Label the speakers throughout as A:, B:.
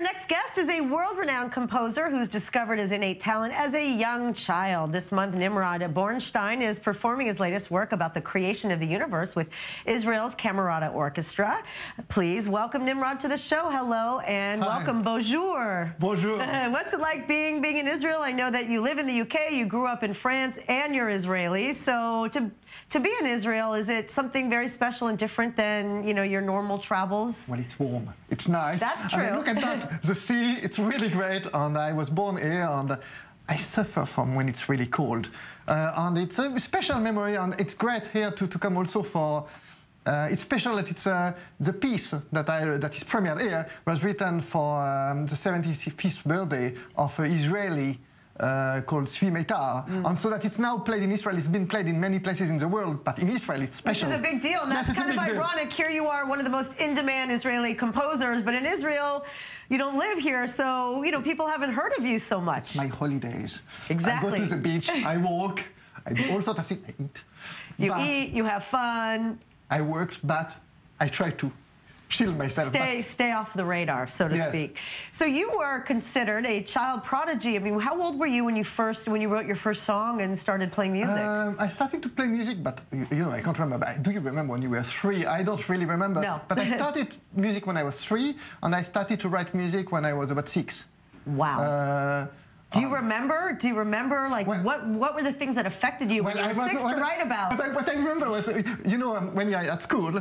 A: next guest is a world-renowned composer who's discovered his innate talent as a young child. This month, Nimrod Borenstein is performing his latest work about the creation of the universe with Israel's Camerata Orchestra. Please welcome Nimrod to the show. Hello and
B: Hi.
A: welcome. Bonjour.
B: Bonjour.
A: What's it like being in Israel? I know that you live in the UK, you grew up in France, and you're Israeli. So to be in Israel, is it something very special and different than, your normal travels?
B: Well, it's warm. It's nice.
A: That's true.
B: I mean, look at that. The sea, it's really great. And I was born here, and I suffer from when it's really cold. And it's a special memory, and it's great here to come also for... it's special that it's the piece that is premiered here was written for the 75th birthday of an Israeli called Tzvi Meitar, and so that it's now played in Israel. It's been played in many places in the world, but in Israel it's special.
A: Which is a big deal, and that's kind of ironic. Here you are, one of the most in-demand Israeli composers, but in Israel, you don't live here, so, people haven't heard of you so much.
B: It's my holidays.
A: Exactly.
B: I go to the beach, I walk, I do all sorts of things. I eat.
A: You eat, you have fun.
B: I worked, but I try to chill myself.
A: Stay off the radar, so to speak. So you were considered a child prodigy. I mean, how old were you when you wrote your first song and started playing music?
B: I started to play music, but I can't remember. Do you remember when you were 3? I don't really remember.
A: No.
B: But I started music when I was 3, and I started to write music when I was about 6.
A: Wow. Do you remember, like, what were the things that affected you when you were 6 to write about?
B: What I remember was, when you're at school,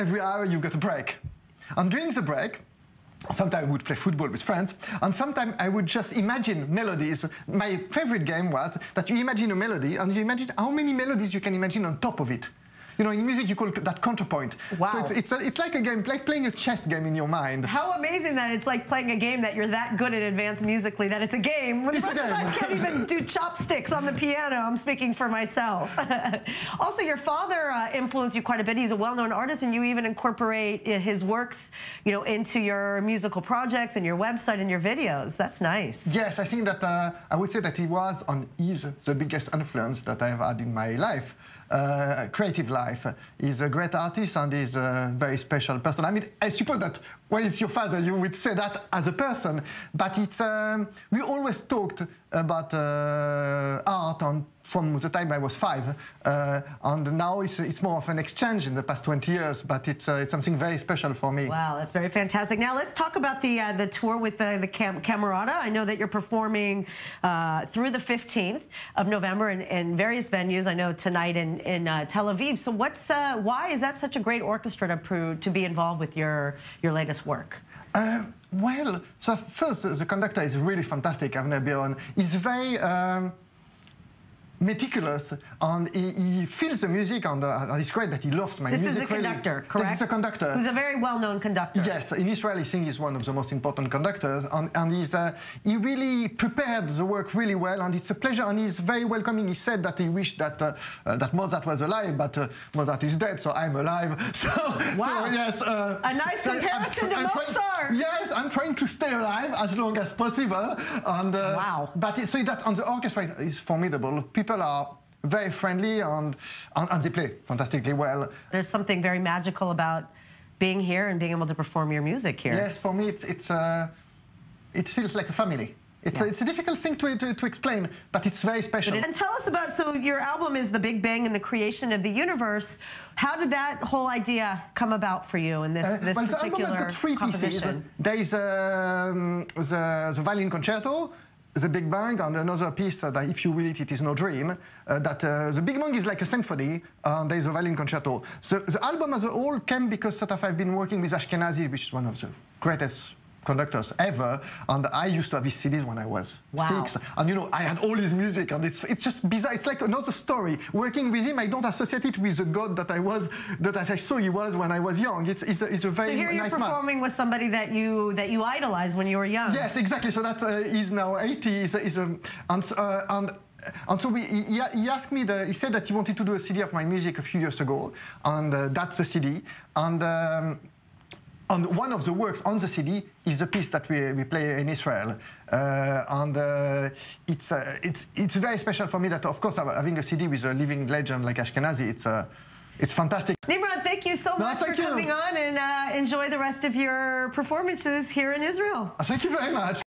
B: every hour you get a break. And during the break, sometimes I would play football with friends, and sometimes I would just imagine melodies. My favorite game was that you imagine a melody, and you imagine how many melodies you can imagine on top of it. In music, you call that counterpoint.
A: Wow.
B: So it's like a game, like playing a chess game in your mind.
A: How amazing that it's like playing a game that you're that good at advanced musically that it's a game. When the rest of us can't even do chopsticks on the piano. I'm speaking for myself. Also, your father influenced you quite a bit. He's a well-known artist, and you even incorporate his works, into your musical projects and your website and your videos. That's nice.
B: Yes, I think that I would say that he was the biggest influence that I have had in my life. Creative life. He's a great artist, and he's a very special person. I mean, I suppose that when it's your father, you would say that as a person, but it's we always talked about art from the time I was 5, and now it's more of an exchange in the past 20 years, but it's something very special for me.
A: Wow, that's very fantastic. Now let's talk about the tour with the Camerata. I know that you're performing through the 15th of November in various venues. I know tonight in Tel Aviv. So why is that such a great orchestra to be involved with your latest work?
B: Well, so first, the conductor is really fantastic, Avner Biron. He's very meticulous, and he feels the music, and it's great that he loves my music.
A: This is the conductor, correct?
B: This is the conductor.
A: Who's a very well-known conductor.
B: Yes, in Israel I think he's one of the most important conductors, and he really prepared the work really well, and it's a pleasure, and he's very welcoming. He said that he wished that Mozart was alive, but Mozart is dead, so I'm alive. So,
A: wow.
B: So yes.
A: A nice comparison to Mozart.
B: Yes, I'm trying to stay alive as long as possible. And,
A: wow.
B: But the orchestra is formidable. People are very friendly, and they play fantastically well.
A: There's something very magical about being here and being able to perform your music here.
B: Yes, for me it feels like a family. It's a difficult thing to explain, but it's very special.
A: And tell us about, so your album is The Big Bang and the Creation of the Universe. How did that whole idea come about for you in this particular
B: the album has got 3 pieces. There is the violin concerto, The Big Bang, and another piece that, if you will it is no dream. The Big Bang is like a symphony, and there is a violin concerto. So the album as a whole came because I've been working with Ashkenazi, which is one of the greatest conductors ever, and I used to have his CDs when I was 6, and I had all his music, and it's just bizarre. It's like another story. Working with him, I don't associate it with the god that I saw he was when I was young. It's a very nice man.
A: So here you're performing with somebody that you idolized when you were young.
B: Yes, exactly. So that he's now 80. And so he asked me, he said that he wanted to do a CD of my music a few years ago, and that's the CD. And one of the works on the CD is the piece that we play in Israel, it's very special for me that, of course, having a CD with a living legend like Ashkenazi, It's fantastic.
A: Nimrod, thank you so much for coming on, and enjoy the rest of your performances here in Israel.
B: Thank you very much.